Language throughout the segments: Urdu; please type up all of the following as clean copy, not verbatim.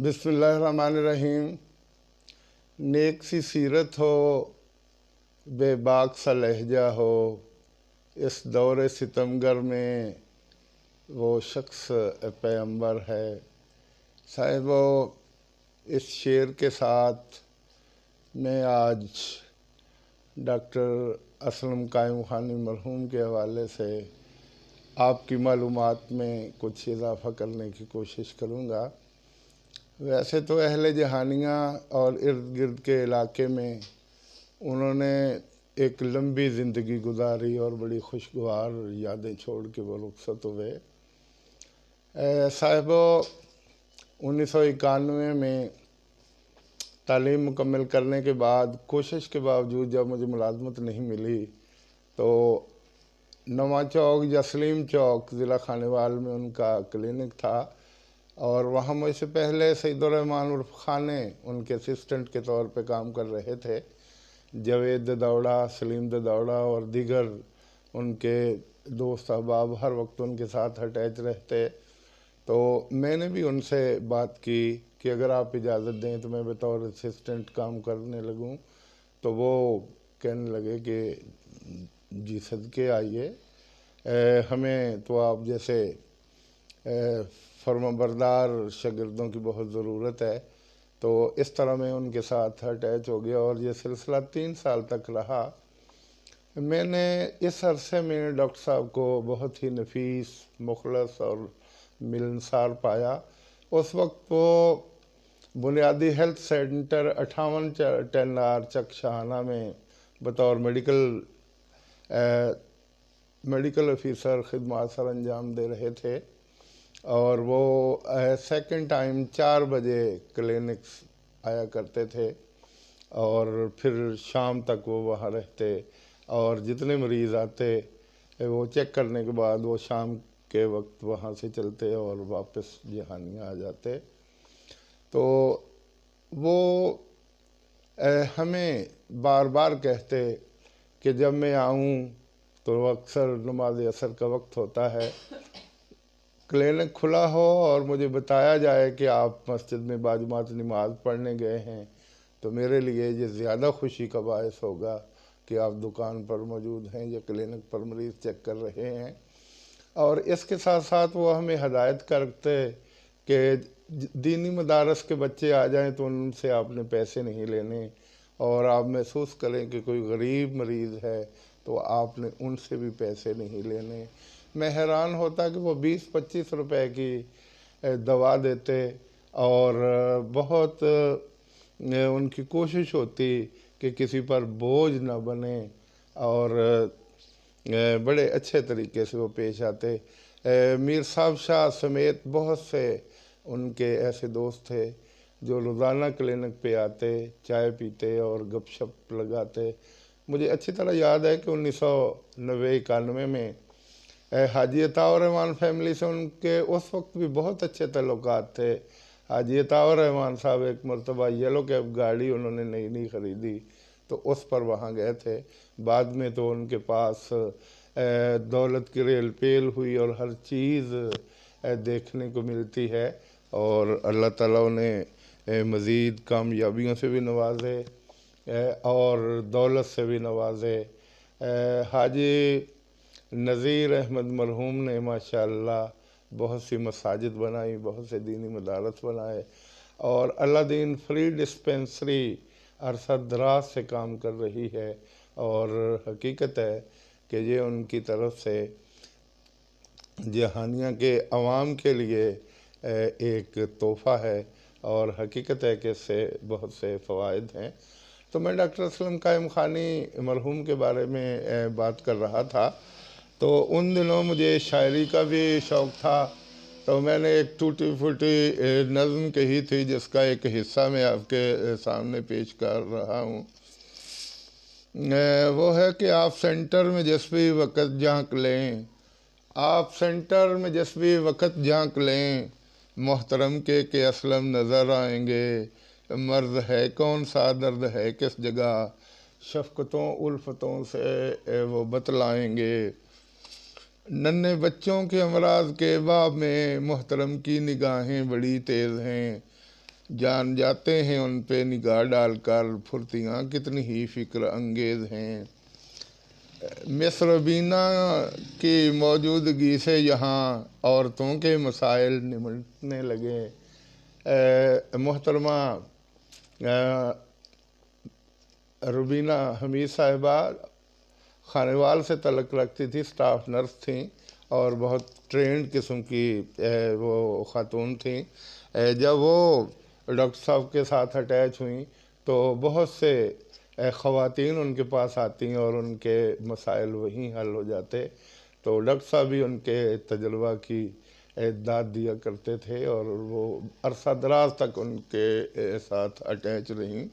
بسم اللہ الرحمن الرحیم۔ نیک سی سیرت ہو، بے باک سا لہجہ ہو، اس دور ستمگر میں وہ شخص پیغمبر ہے۔ صاحبو، اس شعر کے ساتھ میں آج ڈاکٹر اسلم قائم خانی مرحوم کے حوالے سے آپ کی معلومات میں کچھ اضافہ کرنے کی کوشش کروں گا۔ ویسے تو اہل جہانیہ اور ارد گرد کے علاقے میں انہوں نے ایک لمبی زندگی گزاری اور بڑی خوشگوار یادیں چھوڑ کے وہ رخصت ہوئے۔ صاحبو، 1991 میں تعلیم مکمل کرنے کے بعد کوشش کے باوجود جب مجھے ملازمت نہیں ملی تو نواں چوک یا سلیم چوک ضلع خانیوال میں ان کا کلینک تھا، اور وہاں مجھ سے پہلے سعید الرحمن عرف خانے ان کے اسسٹنٹ کے طور پہ کام کر رہے تھے۔ جاوید ددوڑا، سلیم ددوڑا اور دیگر ان کے دوست احباب ہر وقت ان کے ساتھ اٹیچ رہتے، تو میں نے بھی ان سے بات کی کہ اگر آپ اجازت دیں تو میں بطور اسسٹنٹ کام کرنے لگوں، تو وہ کہنے لگے کہ جی صدقے آئیے، ہمیں تو آپ جیسے فرما بردار شاگردوں کی بہت ضرورت ہے۔ تو اس طرح میں ان کے ساتھ اٹیچ ہو گیا اور یہ سلسلہ 3 سال تک رہا۔ میں نے اس عرصے میں ڈاکٹر صاحب کو بہت ہی نفیس، مخلص اور ملنسار پایا۔ اس وقت وہ بنیادی ہیلتھ سینٹر 58 10 آر چک شاہانہ میں بطور میڈیکل افیسر خدمات سر انجام دے رہے تھے، اور وہ سیکنڈ ٹائم 4 بجے کلینکس آیا کرتے تھے اور پھر شام تک وہ وہاں رہتے، اور جتنے مریض آتے وہ چیک کرنے کے بعد وہ شام کے وقت وہاں سے چلتے اور واپس جہانیہ آ جاتے۔ تو وہ ہمیں بار بار کہتے کہ جب میں آؤں تو اکثر نماز عصر کا وقت ہوتا ہے، کلینک کھلا ہو اور مجھے بتایا جائے کہ آپ مسجد میں باجماعت نماز پڑھنے گئے ہیں، تو میرے لیے یہ زیادہ خوشی کا باعث ہوگا کہ آپ دکان پر موجود ہیں یا کلینک پر مریض چیک کر رہے ہیں۔ اور اس کے ساتھ ساتھ وہ ہمیں ہدایت کرتے کہ دینی مدارس کے بچے آ جائیں تو ان سے آپ نے پیسے نہیں لینے، اور آپ محسوس کریں کہ کوئی غریب مریض ہے تو آپ نے ان سے بھی پیسے نہیں لینے۔ میں حیران ہوتا کہ وہ 20-25 روپے کی دوا دیتے، اور بہت ان کی کوشش ہوتی کہ کسی پر بوجھ نہ بنے، اور بڑے اچھے طریقے سے وہ پیش آتے۔ میر صاحب شاہ سمیت بہت سے ان کے ایسے دوست تھے جو روزانہ کلینک پہ آتے، چائے پیتے اور گپ شپ لگاتے۔ مجھے اچھی طرح یاد ہے کہ 1990-91 میں حاجی عطاء الرحمن فیملی سے ان کے اس وقت بھی بہت اچھے تعلقات تھے۔ حاجی عطاء الرحمن صاحب ایک مرتبہ یلو کیب گاڑی انہوں نے نئی خریدی تو اس پر وہاں گئے تھے۔ بعد میں تو ان کے پاس دولت کی ریل پیل ہوئی اور ہر چیز دیکھنے کو ملتی ہے، اور اللہ تعالیٰ نے مزید کامیابیوں سے بھی نوازے اور دولت سے بھی نوازے۔ حاجی نذیر احمد مرحوم نے ماشاءاللہ بہت سی مساجد بنائی، بہت سے دینی مدارس بنائے، اور اللہ دین فری ڈسپینسری عرصہ دراز سے کام کر رہی ہے، اور حقیقت ہے کہ یہ ان کی طرف سے جہانیہ کے عوام کے لیے ایک تحفہ ہے، اور حقیقت ہے کہ اس سے بہت سے فوائد ہیں۔ تو میں ڈاکٹر اسلم قائم خانی مرحوم کے بارے میں بات کر رہا تھا، تو ان دنوں مجھے شاعری کا بھی شوق تھا، تو میں نے ایک ٹوٹی پھوٹی نظم کہی تھی جس کا ایک حصہ میں آپ کے سامنے پیش کر رہا ہوں۔ وہ ہے کہ آپ سینٹر میں جس بھی وقت جھانک لیں، آپ سینٹر میں جس بھی وقت جھانک لیں، محترم کے کہ اسلم نظر آئیں گے، مرض ہے کون سا درد ہے کس جگہ، شفقتوں الفتوں سے وہ بتلائیں گے، ننھے بچوں کے امراض کے باب میں محترم کی نگاہیں بڑی تیز ہیں، جان جاتے ہیں ان پہ نگاہ ڈال کر، پھرتیاں کتنی ہی فکر انگیز ہیں۔ مس روبینہ کی موجودگی سے یہاں عورتوں کے مسائل نمٹنے لگے۔ محترمہ روبینہ حمید صاحبہ خانوال سے تعلق رکھتی تھی، سٹاف نرس تھیں اور بہت ٹرینڈ قسم کی وہ خاتون تھیں۔ جب وہ ڈاکٹر صاحب کے ساتھ اٹیچ ہوئیں تو بہت سے خواتین ان کے پاس آتی اور ان کے مسائل وہیں حل ہو جاتے، تو ڈاکٹر صاحب بھی ان کے تجربہ کی داد دیا کرتے تھے اور وہ عرصہ دراز تک ان کے ساتھ اٹیچ رہیں۔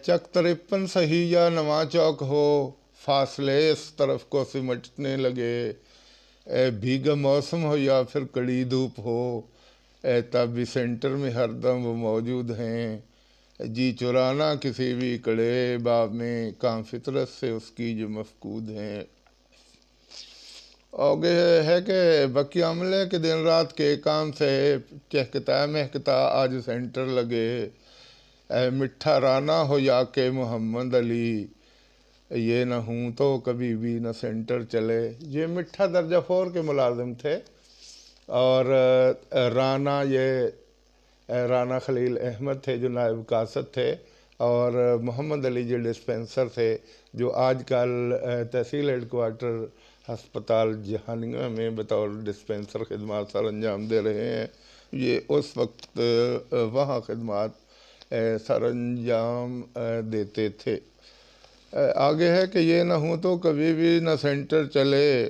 چک 53 صحیح یا نواں چوک ہو، فاصلے اس طرف کو سمٹنے لگے، بھیگا موسم ہو یا پھر کڑی دھوپ ہو، تب بھی سینٹر میں ہر دم وہ موجود ہیں۔ جی چرانا کسی بھی کڑے باب میں، کام فطرت سے اس کی جو مفقود ہیں۔ آگے ہے کہ بکی عملے کے دن رات کے کام سے چہکتا مہکتا آج سینٹر لگے، مٹھا رانا ہو یا کہ محمد علی، یہ نہ ہوں تو کبھی بھی نہ سینٹر چلے۔ یہ مٹھا درجہ 4 کے ملازم تھے اور رانا رانا خلیل احمد تھے جو نائب قاصد تھے، اور محمد علی جو ڈسپینسر تھے، جو آج کل تحصیل ہیڈ کوارٹر ہسپتال جہانگیر میں بطور ڈسپینسر خدمات سر انجام دے رہے ہیں۔ یہ اس وقت وہاں خدمات سر انجام دیتے تھے۔ آگے ہے کہ یہ نہ ہوں تو کبھی بھی نہ سینٹر چلے،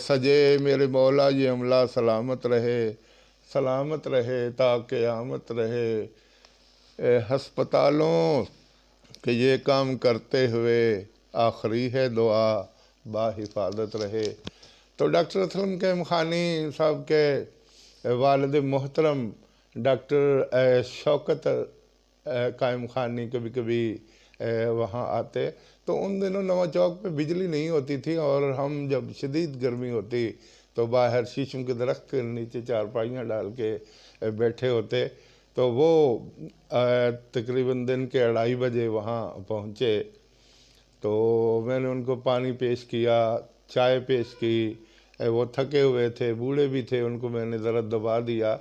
سجے میرے مولا یہ عملہ سلامت رہے، سلامت رہے تا قیامت رہے، ہسپتالوں کہ یہ کام کرتے ہوئے آخری ہے دعا با حفاظت رہے۔ تو ڈاکٹر اسلم قائم خانی صاحب کے والد محترم ڈاکٹر شوکت قائم خانی کبھی کبھی وہاں آتے، تو ان دنوں نواں چوک پہ بجلی نہیں ہوتی تھی اور ہم جب شدید گرمی ہوتی تو باہر شیشم کے درخت کے نیچے چارپائیاں ڈال کے بیٹھے ہوتے، تو وہ تقریباً دن کے 2:30 بجے وہاں پہنچے تو میں نے ان کو پانی پیش کیا، چائے پیش کی، وہ تھکے ہوئے تھے، بوڑھے بھی تھے، ان کو میں نے ذرا دبا دیا۔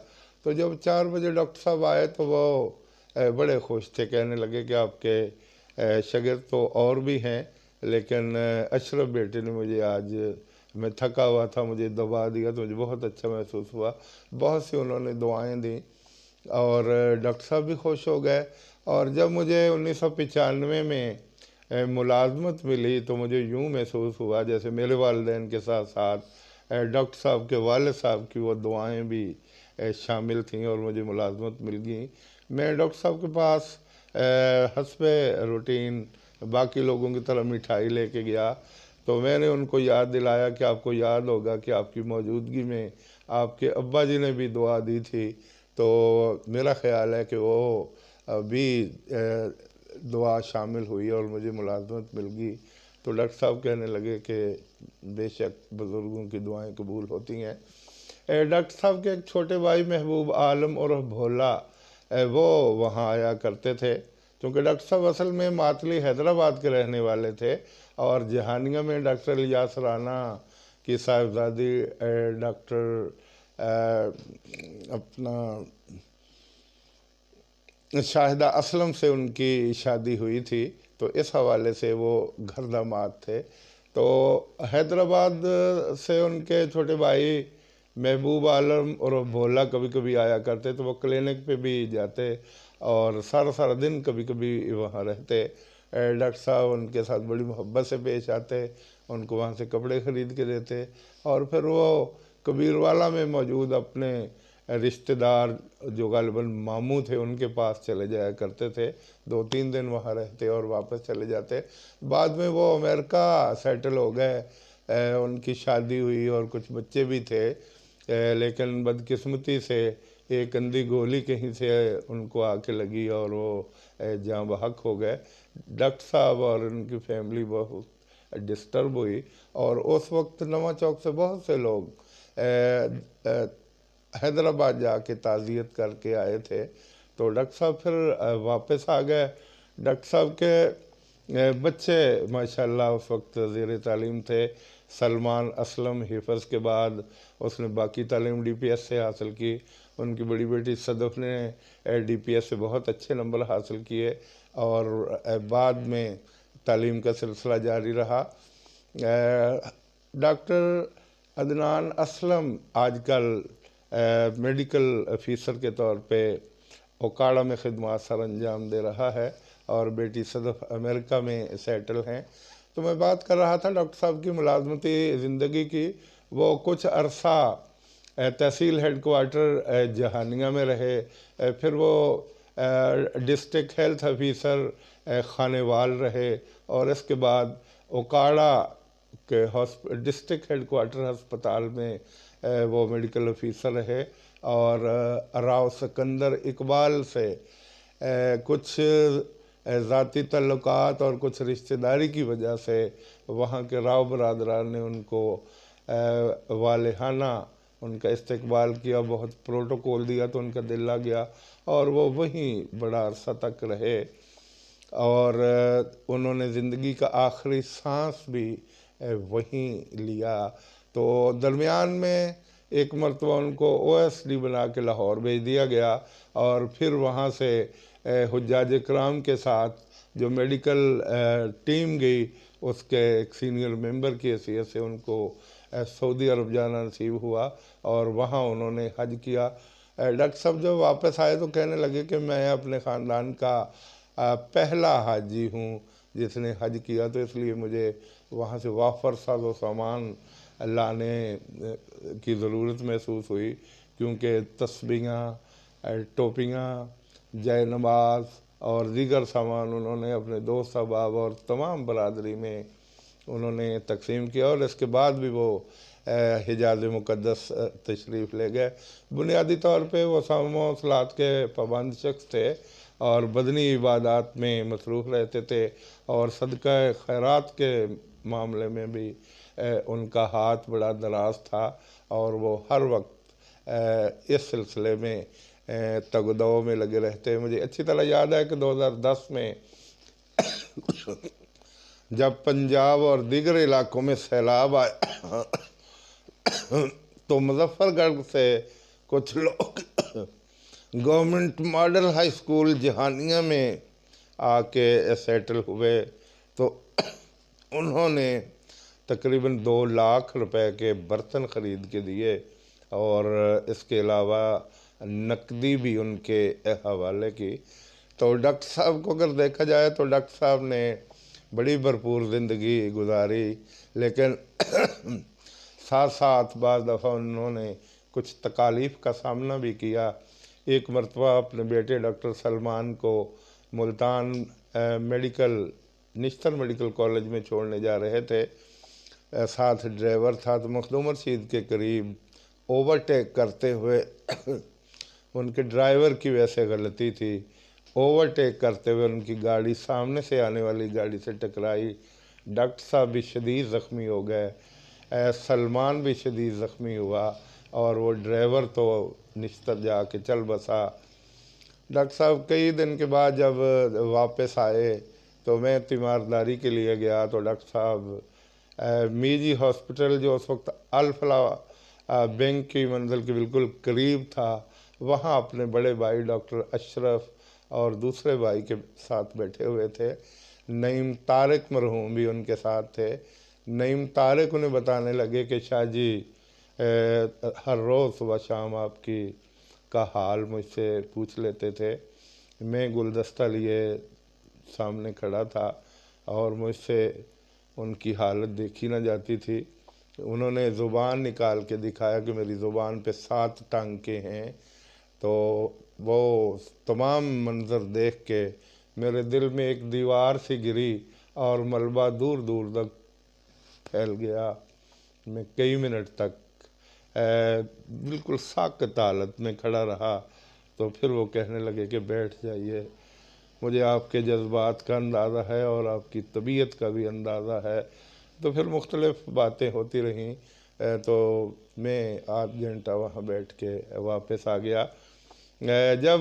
تو جب 4 بجے ڈاکٹر صاحب آئے تو وہ بڑے خوش تھے، کہنے لگے کہ آپ کے شاگرد تو اور بھی ہیں لیکن اشرف بیٹے نے مجھے آج، میں تھکا ہوا تھا، مجھے دبا دیا تو مجھے بہت اچھا محسوس ہوا۔ بہت سی انہوں نے دعائیں دیں اور ڈاکٹر صاحب بھی خوش ہو گئے۔ اور جب مجھے 1995 میں ملازمت ملی تو مجھے یوں محسوس ہوا جیسے میرے والدین کے ساتھ ساتھ ڈاکٹر صاحب کے والد صاحب کی وہ دعائیں بھی شامل تھیں اور مجھے ملازمت مل گئی۔ میں ڈاکٹر صاحب کے پاس حسب روٹین باقی لوگوں کی طرح مٹھائی لے کے گیا تو میں نے ان کو یاد دلایا کہ آپ کو یاد ہوگا کہ آپ کی موجودگی میں آپ کے ابا جی نے بھی دعا دی تھی، تو میرا خیال ہے کہ وہ بھی دعا شامل ہوئی اور مجھے ملازمت مل گئی۔ تو ڈاکٹر صاحب کہنے لگے کہ بے شک بزرگوں کی دعائیں قبول ہوتی ہیں۔ ڈاکٹر صاحب کے ایک چھوٹے بھائی محبوب عالم اور بھولا وہ وہاں آیا کرتے تھے، کیونکہ ڈاکٹر صاحب اصل میں ماتلی حیدرآباد کے رہنے والے تھے اور جہانگیہ میں ڈاکٹر الیاس رانا کی صاحبزادی ڈاکٹر اپنا شاہدہ اسلم سے ان کی شادی ہوئی تھی، تو اس حوالے سے وہ گھر داماد تھے۔ تو حیدرآباد سے ان کے چھوٹے بھائی محبوب عالم اور بھولا کبھی کبھی آیا کرتے، تو وہ کلینک پہ بھی جاتے اور سارا سارا دن کبھی کبھی وہاں رہتے۔ ڈاکٹر صاحب ان کے ساتھ بڑی محبت سے پیش آتے، ان کو وہاں سے کپڑے خرید کے دیتے اور پھر وہ کبیروالا میں موجود اپنے رشتہ دار جو غالباً ماموں تھے ان کے پاس چلے جایا کرتے تھے، 2-3 دن وہاں رہتے اور واپس چلے جاتے۔ بعد میں وہ امریکہ سیٹل ہو گئے، ان کی شادی ہوئی اور کچھ بچے بھی تھے، لیکن بدقسمتی سے ایک اندھی گولی کہیں سے ان کو آ کے لگی اور وہ جاں بحق ہو گئے۔ ڈاکٹر صاحب اور ان کی فیملی بہت ڈسٹرب ہوئی اور اس وقت نواں چوک سے بہت سے لوگ حیدرآباد جا کے تعزیت کر کے آئے تھے، تو ڈاکٹر صاحب پھر واپس آ گئے۔ ڈاکٹر صاحب کے بچے ماشاءاللہ اس وقت زیر تعلیم تھے۔ سلمان اسلم حفظ کے بعد اس نے باقی تعلیم ڈی پی ایس سے حاصل کی۔ ان کی بڑی بیٹی صدف نے ڈی پی ایس سے بہت اچھے نمبر حاصل کیے، اور بعد میں تعلیم کا سلسلہ جاری رہا۔ ڈاکٹر عدنان اسلم آج کل میڈیکل آفیسر کے طور پہ اوکاڑا میں خدمات سر انجام دے رہا ہے، اور بیٹی صدف امریکہ میں سیٹل ہیں۔ تو میں بات کر رہا تھا ڈاکٹر صاحب کی ملازمتی زندگی کی۔ وہ کچھ عرصہ تحصیل ہیڈ کوارٹر جہانیہ میں رہے، پھر وہ ڈسٹرکٹ ہیلتھ آفیسر خانیوال رہے، اور اس کے بعد اوکاڑا کے ڈسٹرکٹ ہیڈ کوارٹر ہسپتال میں وہ میڈیکل آفیسر رہے، اور راؤ سکندر اقبال سے کچھ ذاتی تعلقات اور کچھ رشتہ داری کی وجہ سے وہاں کے راؤ برادران نے ان کو والہانہ ان کا استقبال کیا، بہت پروٹوکول دیا، تو ان کا دل لگ گیا، اور وہ وہیں بڑا عرصہ تک رہے، اور انہوں نے زندگی کا آخری سانس بھی وہیں لیا۔ تو درمیان میں ایک مرتبہ ان کو او ایس ڈی بنا کے لاہور بھیج دیا گیا، اور پھر وہاں سے حجاج کرام کے ساتھ جو میڈیکل ٹیم گئی، اس کے ایک سینئر ممبر کی حیثیت سے ان کو سعودی عرب جانا نصیب ہوا، اور وہاں انہوں نے حج کیا۔ ڈاکٹر صاحب جب واپس آئے تو کہنے لگے کہ میں اپنے خاندان کا پہلا حاجی ہوں جس نے حج کیا، تو اس لیے مجھے وہاں سے وافر ساز و سامان لانے کی ضرورت محسوس ہوئی، کیونکہ تسبیحاں، ٹوپیاں، جائے نماز اور دیگر سامان انہوں نے اپنے دوست احباب اور تمام برادری میں انہوں نے تقسیم کیا، اور اس کے بعد بھی وہ حجاز مقدس تشریف لے گئے۔ بنیادی طور پہ وہ صوم و صلات کے پابند شخص تھے، اور بدنی عبادات میں مصروف رہتے تھے، اور صدقہ خیرات کے معاملے میں بھی ان کا ہاتھ بڑا دراز تھا، اور وہ ہر وقت اس سلسلے میں تگ و دو میں لگے رہتے۔ مجھے اچھی طرح یاد ہے کہ 2010 میں جب پنجاب اور دیگر علاقوں میں سیلاب آیا تو مظفر گڑھ سے کچھ لوگ government model high school Jahania میں آ کے سیٹل ہوئے، تو انہوں نے تقریباً 2 لاکھ روپے کے برتن خرید کے دیے، اور اس کے علاوہ نقدی بھی ان کے حوالے کی۔ تو ڈاکٹر صاحب کو اگر دیکھا جائے تو ڈاکٹر صاحب نے بڑی بھرپور زندگی گزاری، لیکن ساتھ ساتھ بعض دفعہ انہوں نے کچھ تکالیف کا سامنا بھی کیا۔ ایک مرتبہ اپنے بیٹے ڈاکٹر سلمان کو ملتان نشتر میڈیکل کالج میں چھوڑنے جا رہے تھے، ساتھ ڈرائیور تھا، تو مخدوم رشید کے قریب اوورٹیک کرتے ہوئے ان کے ڈرائیور کی ویسے غلطی تھی، اوورٹیک کرتے ہوئے ان کی گاڑی سامنے سے آنے والی گاڑی سے ٹکرائی۔ ڈاکٹر صاحب بھی شدید زخمی ہو گئے، سلمان بھی شدید زخمی ہوا، اور وہ ڈرائیور تو نشتر جا کے چل بسا۔ ڈاکٹر صاحب کئی دن کے بعد جب واپس آئے تو میں تیمارداری کے لیے گیا، تو ڈاکٹر صاحب میجی ہاسپٹل جو اس وقت الفلاح بینک کی منزل کے بالکل قریب تھا، وہاں اپنے بڑے بھائی ڈاکٹر اشرف اور دوسرے بھائی کے ساتھ بیٹھے ہوئے تھے۔ نعیم طارق مرحوم بھی ان کے ساتھ تھے۔ نعیم طارق انہیں بتانے لگے کہ شاہ جی ہر روز صبح شام آپ کا حال مجھ سے پوچھ لیتے تھے۔ میں گلدستہ لیے سامنے کھڑا تھا، اور مجھ سے ان کی حالت دیکھی نہ جاتی تھی۔ انہوں نے زبان نکال کے دکھایا کہ میری زبان پہ 7 ٹانکے ہیں، تو وہ تمام منظر دیکھ کے میرے دل میں ایک دیوار سی گری، اور ملبہ دور دور تک پھیل گیا۔ میں کئی منٹ تک بالکل ساکت حالت میں کھڑا رہا، تو پھر وہ کہنے لگے کہ بیٹھ جائیے، مجھے آپ کے جذبات کا اندازہ ہے اور آپ کی طبیعت کا بھی اندازہ ہے۔ تو پھر مختلف باتیں ہوتی رہیں، تو میں 8 گھنٹہ وہاں بیٹھ کے واپس آ گیا۔ جب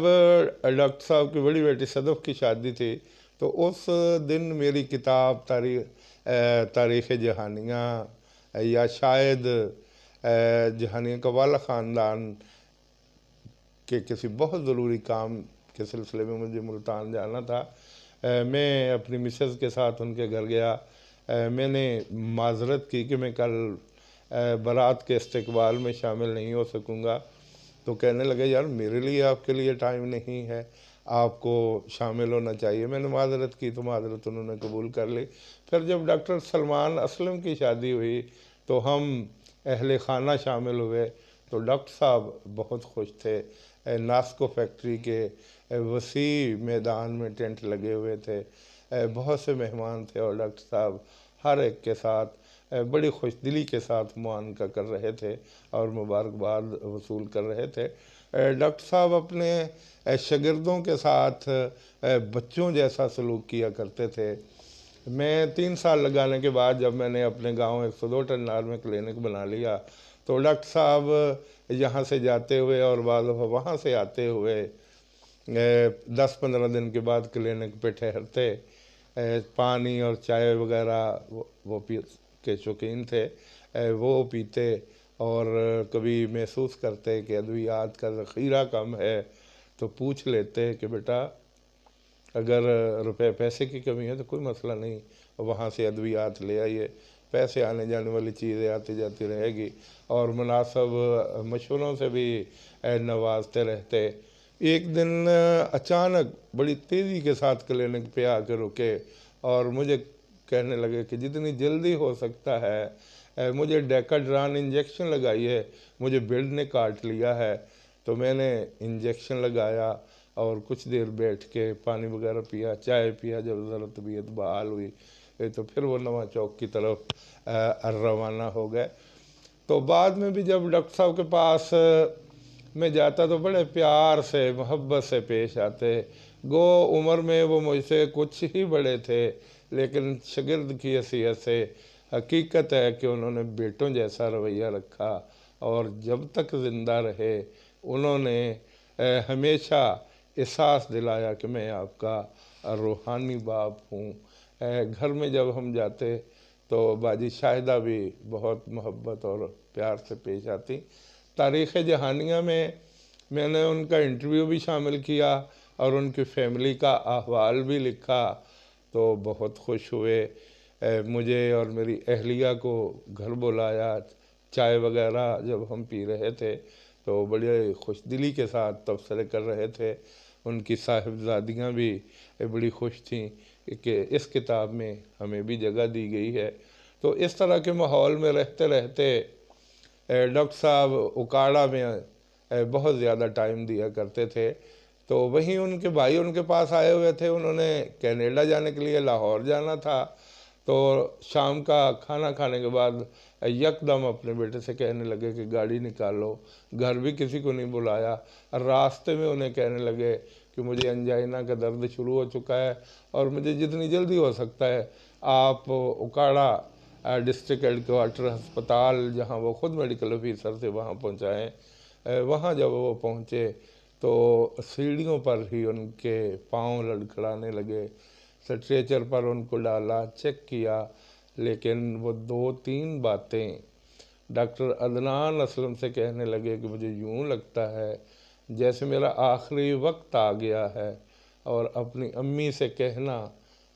ڈاکٹر صاحب کی بڑی بیٹی صدف کی شادی تھی تو اس دن میری کتاب تاریخ جہانیہ یا شاید جہانیہ قبالہ خاندان کے کسی بہت ضروری کام کے سلسلے میں مجھے ملتان جانا تھا۔ میں اپنی مسز کے ساتھ ان کے گھر گیا۔ میں نے معذرت کی کہ میں کل بارات کے استقبال میں شامل نہیں ہو سکوں گا، تو کہنے لگے یار میرے لیے آپ کے لیے ٹائم نہیں ہے، آپ کو شامل ہونا چاہیے۔ میں نے معذرت کی تو معذرت انہوں نے قبول کر لی۔ پھر جب ڈاکٹر سلمان اسلم کی شادی ہوئی تو ہم اہل خانہ شامل ہوئے، تو ڈاکٹر صاحب بہت خوش تھے۔ ناسکو فیکٹری کے وسیع میدان میں ٹینٹ لگے ہوئے تھے، بہت سے مہمان تھے، اور ڈاکٹر صاحب ہر ایک کے ساتھ بڑی خوش دلی کے ساتھ معانقہ کر رہے تھے اور مبارکباد وصول کر رہے تھے۔ ڈاکٹر صاحب اپنے شاگردوں کے ساتھ بچوں جیسا سلوک کیا کرتے تھے۔ میں 3 سال لگانے کے بعد جب میں نے اپنے گاؤں 102 ٹنڈار میں کلینک بنا لیا تو ڈاکٹر صاحب یہاں سے جاتے ہوئے اور بعض دفعہ وہاں سے آتے ہوئے 10-15 دن کے بعد کلینک پہ ٹھہرتے، پانی اور چائے وغیرہ وہ کے شوقین تھے، وہ پیتے، اور کبھی محسوس کرتے کہ ادویات کا ذخیرہ کم ہے تو پوچھ لیتے کہ بیٹا اگر روپے پیسے کی کمی ہے تو کوئی مسئلہ نہیں، وہاں سے ادویات لے آئیے، پیسے آنے جانے والی چیزیں آتی جاتی رہے گی، اور مناسب مشوروں سے بھی نوازتے رہتے۔ ایک دن اچانک بڑی تیزی کے ساتھ کلینک پہ آ کے رکے اور مجھے کہنے لگے کہ جتنی جلدی ہو سکتا ہے مجھے ڈیکاڈران انجیکشن لگائیے، مجھے بیلٹ نے کاٹ لیا ہے۔ تو میں نے انجیکشن لگایا اور کچھ دیر بیٹھ کے پانی وغیرہ پیا، چائے پیا۔ جب ذرا طبیعت بحال ہوئی تو پھر وہ نواں چوک کی طرف روانہ ہو گئے۔ تو بعد میں بھی جب ڈاکٹر صاحب کے پاس میں جاتا تو بڑے پیار سے محبت سے پیش آتے۔ گو عمر میں وہ مجھ سے کچھ ہی بڑے تھے، لیکن شاگرد کی حیثیت سے حقیقت ہے کہ انہوں نے بیٹوں جیسا رویہ رکھا، اور جب تک زندہ رہے انہوں نے ہمیشہ احساس دلایا کہ میں آپ کا روحانی باپ ہوں۔ گھر میں جب ہم جاتے تو باجی شاہدہ بھی بہت محبت اور پیار سے پیش آتی۔ تاریخ جہانیہ میں نے ان کا انٹرویو بھی شامل کیا اور ان کی فیملی کا احوال بھی لکھا، تو بہت خوش ہوئے۔ مجھے اور میری اہلیہ کو گھر بلایا، چائے وغیرہ جب ہم پی رہے تھے تو بڑے خوش دلی کے ساتھ تبصرے کر رہے تھے۔ ان کی صاحبزادیاں بھی بڑی خوش تھیں کہ اس کتاب میں ہمیں بھی جگہ دی گئی ہے۔ تو اس طرح کے ماحول میں رہتے رہتے ڈاکٹر صاحب اکاڑا میں بہت زیادہ ٹائم دیا کرتے تھے۔ تو وہیں ان کے بھائی ان کے پاس آئے ہوئے تھے، انہوں نے کینیڈا جانے کے لیے لاہور جانا تھا، تو شام کا کھانا کھانے کے بعد یکدم اپنے بیٹے سے کہنے لگے کہ گاڑی نکالو، گھر بھی کسی کو نہیں بلایا۔ راستے میں انہیں کہنے لگے کہ مجھے انجائنا کا درد شروع ہو چکا ہے اور مجھے جتنی جلدی ہو سکتا ہے آپ اکاڑا ڈسٹرکٹ ہیڈ کوارٹر ہسپتال، جہاں وہ خود میڈیکل آفیسر تھے، وہاں پہنچائیں۔ وہاں جب وہ پہنچے تو سیڑھیوں پر ہی ان کے پاؤں لڑکھڑانے لگے، سٹریچر پر ان کو ڈالا، چیک کیا، لیکن وہ 2-3 باتیں ڈاکٹر عدنان اسلم سے کہنے لگے کہ مجھے یوں لگتا ہے جیسے میرا آخری وقت آ گیا ہے، اور اپنی امی سے کہنا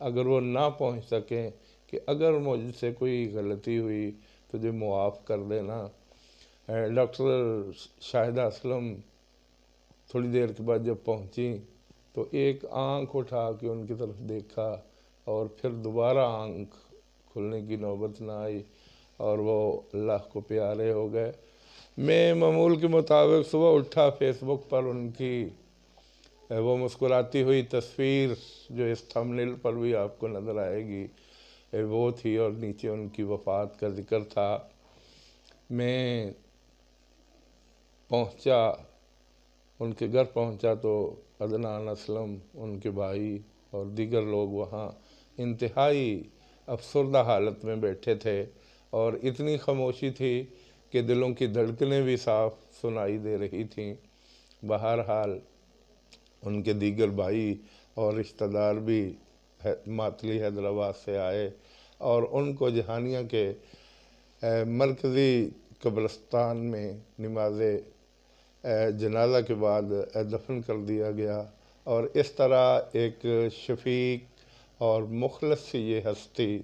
اگر وہ نہ پہنچ سکیں کہ اگر مجھ سے کوئی غلطی ہوئی تو مجھے معاف کر دینا۔ ڈاکٹر شاہدہ اسلم تھوڑی دیر کے بعد جب پہنچی تو ایک آنکھ اٹھا کے ان کی طرف دیکھا اور پھر دوبارہ آنکھ کھلنے کی نوبت نہ آئی، اور وہ اللہ کو پیارے ہو گئے۔ میں معمول کے مطابق صبح اٹھا، فیس بک پر ان کی وہ مسکراتی ہوئی تصویر جو اس تھمبنیل پر بھی آپ کو نظر آئے گی وہ تھی، اور نیچے ان کی وفات کا ذکر تھا۔ میں پہنچا، ان کے گھر پہنچا تو عدنان اسلم، ان کے بھائی اور دیگر لوگ وہاں انتہائی افسردہ حالت میں بیٹھے تھے، اور اتنی خاموشی تھی کہ دلوں کی دھڑکنیں بھی صاف سنائی دے رہی تھیں۔ بہرحال ان کے دیگر بھائی اور رشتہ دار بھی معطلی حیدرآباد سے آئے اور ان کو جہانیہ کے مرکزی قبرستان میں نماز جنازہ کے بعد دفن کر دیا گیا، اور اس طرح ایک شفیق اور مخلص سی یہ ہستی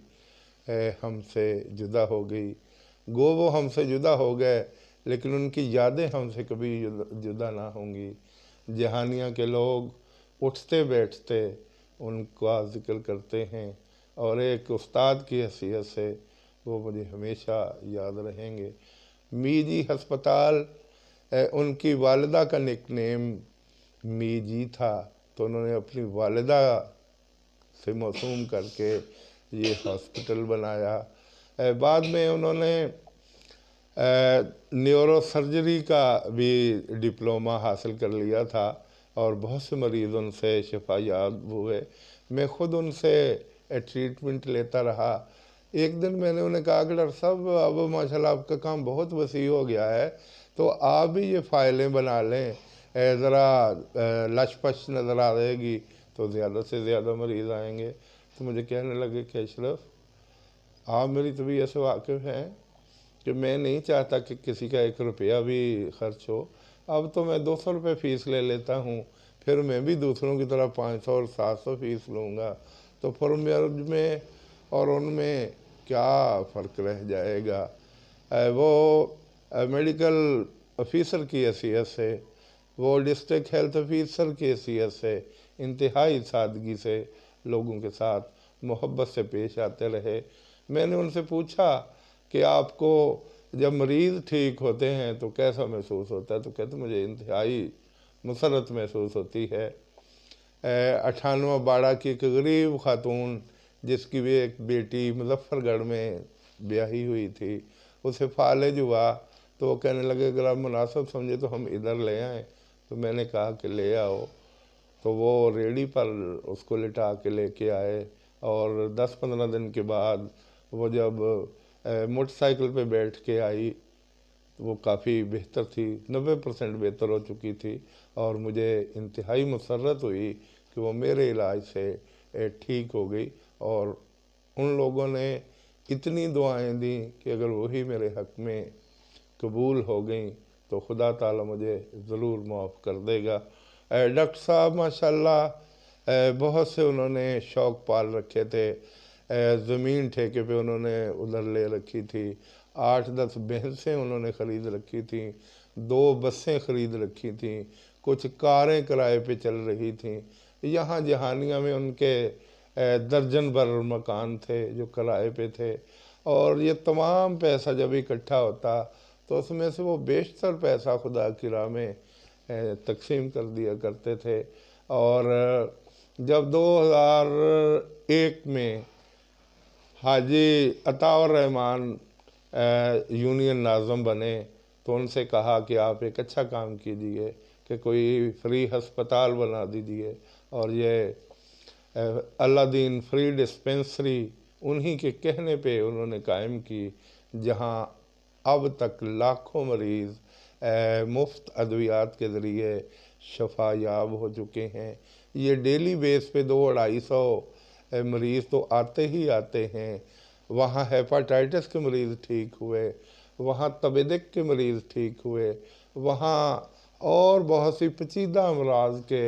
ہم سے جدا ہو گئی۔ گو وہ ہم سے جدا ہو گئے، لیکن ان کی یادیں ہم سے کبھی جدا نہ ہوں گی۔ جہانیہ کے لوگ اٹھتے بیٹھتے ان کا ذکر کرتے ہیں، اور ایک استاد کی حیثیت سے وہ مجھے ہمیشہ یاد رہیں گے۔ می جی ہسپتال، ان کی والدہ کا نک نیم می جی تھا، تو انہوں نے اپنی والدہ سے موسوم کر کے یہ ہاسپٹل بنایا۔ بعد میں انہوں نے نیورو سرجری کا بھی ڈپلومہ حاصل کر لیا تھا، اور بہت سے مریض ان سے شفا یاب ہوئے۔ میں خود ان سے ٹریٹمنٹ لیتا رہا۔ ایک دن میں نے انہیں کہا کہ ڈاکٹر صاحب اب ماشاءاللہ آپ کا کام بہت وسیع ہو گیا ہے، تو آپ بھی یہ فائلیں بنا لیں، ذرا لش پش نظر آ رہے گی تو زیادہ سے زیادہ مریض آئیں گے۔ تو مجھے کہنے لگے کہ اشرف، آپ میری طبیعت سے واقف ہیں کہ میں نہیں چاہتا کہ کسی کا 1 روپیہ بھی خرچ ہو۔ اب تو میں 200 روپے فیس لے لیتا ہوں، پھر میں بھی دوسروں کی طرح 500 اور 700 فیس لوں گا، تو پھر مجھ میں اور ان میں کیا فرق رہ جائے گا۔ وہ میڈیکل آفیسر کی حیثیت سے، وہ ڈسٹرکٹ ہیلتھ آفیسر کی حیثیت سے انتہائی سادگی سے لوگوں کے ساتھ محبت سے پیش آتے رہے۔ میں نے ان سے پوچھا کہ آپ کو جب مریض ٹھیک ہوتے ہیں تو کیسا محسوس ہوتا ہے؟ تو کہتے مجھے انتہائی مسرت محسوس ہوتی ہے۔ 98 باڑہ کی ایک غریب خاتون، جس کی بھی ایک بیٹی مظفر گڑھ میں بیاہی ہوئی تھی، اسے فالج ہوا، تو وہ کہنے لگے اگر آپ مناسب سمجھے تو ہم ادھر لے آئیں۔ تو میں نے کہا کہ لے آؤ، تو وہ ریڑھی پر اس کو لٹا کے لے کے آئے، اور 10-15 دن کے بعد وہ جب موٹر سائیکل پہ بیٹھ کے آئی، وہ کافی بہتر تھی، 90% بہتر ہو چکی تھی، اور مجھے انتہائی مسرت ہوئی کہ وہ میرے علاج سے ٹھیک ہو گئی، اور ان لوگوں نے اتنی دعائیں دیں کہ اگر وہی میرے حق میں قبول ہو گئیں تو خدا تعالیٰ مجھے ضرور معاف کر دے گا۔ ڈاکٹر صاحب ماشاءاللہ بہت سے انہوں نے شوق پال رکھے تھے۔ زمین ٹھیکے پہ انہوں نے ادھر لے رکھی تھی، 8-10 بھینسیں انہوں نے خرید رکھی تھیں، 2 بسیں خرید رکھی تھیں، کچھ کاریں کرائے پہ چل رہی تھیں۔ یہاں جہانیہ میں ان کے درجن بھر مکان تھے جو کرائے پہ تھے، اور یہ تمام پیسہ جب اکٹھا ہوتا تو اس میں سے وہ بیشتر پیسہ خدا کی راہ میں تقسیم کر دیا کرتے تھے۔ اور جب 2001 میں حاجی عطاء الرحمن یونین ناظم بنے تو ان سے کہا کہ آپ ایک اچھا کام کیجئے کہ کوئی فری ہسپتال بنا دیجئے، اور یہ اللہ دین فری ڈسپینسری انہی کے کہنے پہ انہوں نے قائم کی، جہاں اب تک لاکھوں مریض مفت ادویات کے ذریعے شفا یاب ہو چکے ہیں۔ یہ ڈیلی بیس پہ 200-250 مریض تو آتے ہی آتے ہیں۔ وہاں ہیپاٹائٹس کے مریض ٹھیک ہوئے، وہاں تبیدک کے مریض ٹھیک ہوئے، وہاں اور بہت سی پیچیدہ امراض کے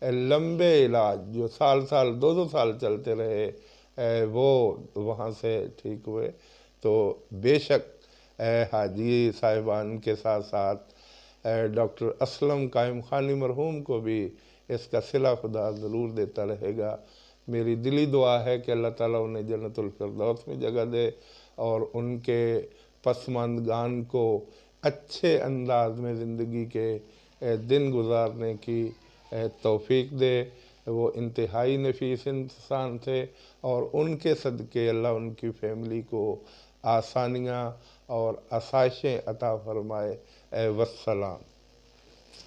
لمبے علاج جو سال 2 سال چلتے رہے، وہ وہاں سے ٹھیک ہوئے۔ تو بے شک حاجی صاحبان کے ساتھ ساتھ ڈاکٹر اسلم قائم خانی مرحوم کو بھی اس کا صلہ خدا ضرور دیتا رہے گا۔ میری دلی دعا ہے کہ اللہ تعالیٰ انہیں جنت الفردوس میں جگہ دے، اور ان کے پسماندگان کو اچھے انداز میں زندگی کے دن گزارنے کی توفیق دے۔ وہ انتہائی نفیس انسان تھے، اور ان کے صدقے اللہ ان کی فیملی کو آسانیاں اور آسائشیں عطا فرمائے۔ والسلام۔